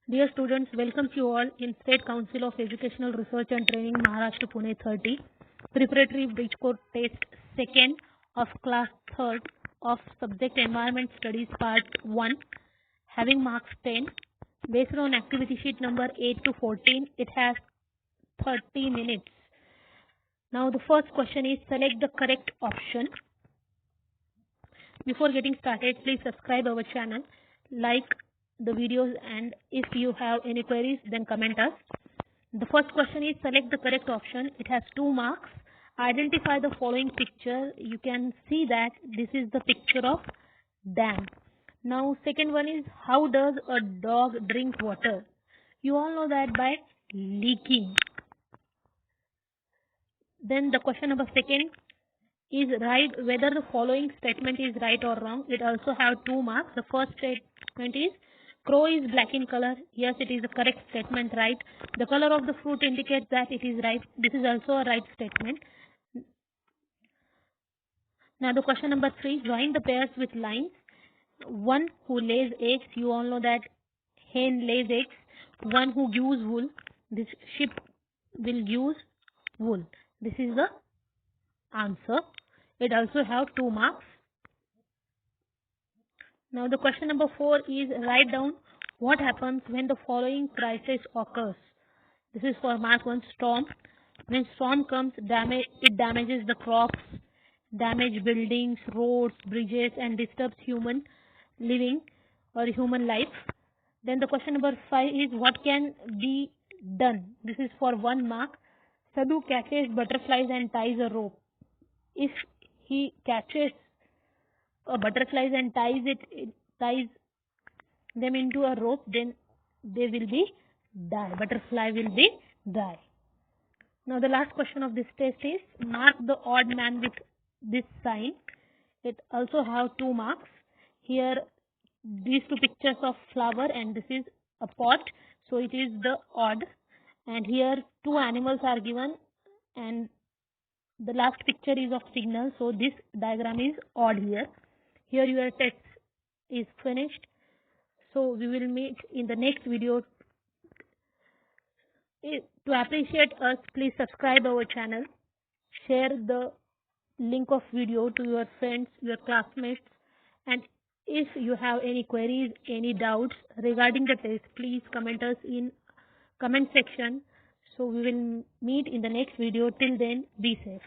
Dear students, welcomes you all in State Council of Educational Research and Training Maharashtra Pune 30 Preparatory Bridge Code Test 2nd of Class 3rd of Subject Environment Studies Part 1 having marks 10 based on activity sheet number 8 to 14. It has 30 minutes. Now the first question is select the correct option. Before getting started, please subscribe our channel, like the videos, and if you have any queries then comment us. The first question is select the correct option. It has 2 marks. Identify the following picture. You can see that this is the picture of dam. Now second one is how does a dog drink water? You all know that by leaking. Then the question number 2 is write whether the following statement is right or wrong. It also have 2 marks. The first statement is crow is black in color. Yes, it is a correct statement, right. The color of the fruit indicates that it is right. This is also a right statement. Now the question number 3, join the pairs with lines. One who lays eggs, you all know that hen lays eggs. One who gives wool, this sheep will use wool. This is the answer. It also have 2 marks. Now the question number 4 is write down what happens when the following crisis occurs. This is for mark 1, storm. When storm comes, it damages the crops, damage buildings, roads, bridges, and disturbs human living or human life. Then the question number 5 is what can be done. This is for 1 mark. Sadhu catches butterflies and ties a rope. If he catches butterflies and ties them into a rope, then they will be die. Butterfly will be die. Now the last question of this test is mark the odd man with this sign. It also have 2 marks. Here these 2 pictures of flower and this is a pot, so it is the odd. And here 2 animals are given and the last picture is of signal, so this diagram is odd here. Here your test is finished. So we will meet in the next video. To appreciate us, please subscribe our channel, share the link of video to your friends, your classmates, and if you have any queries, any doubts regarding the test, please comment us in comment section. So we will meet in the next video. Till then, be safe.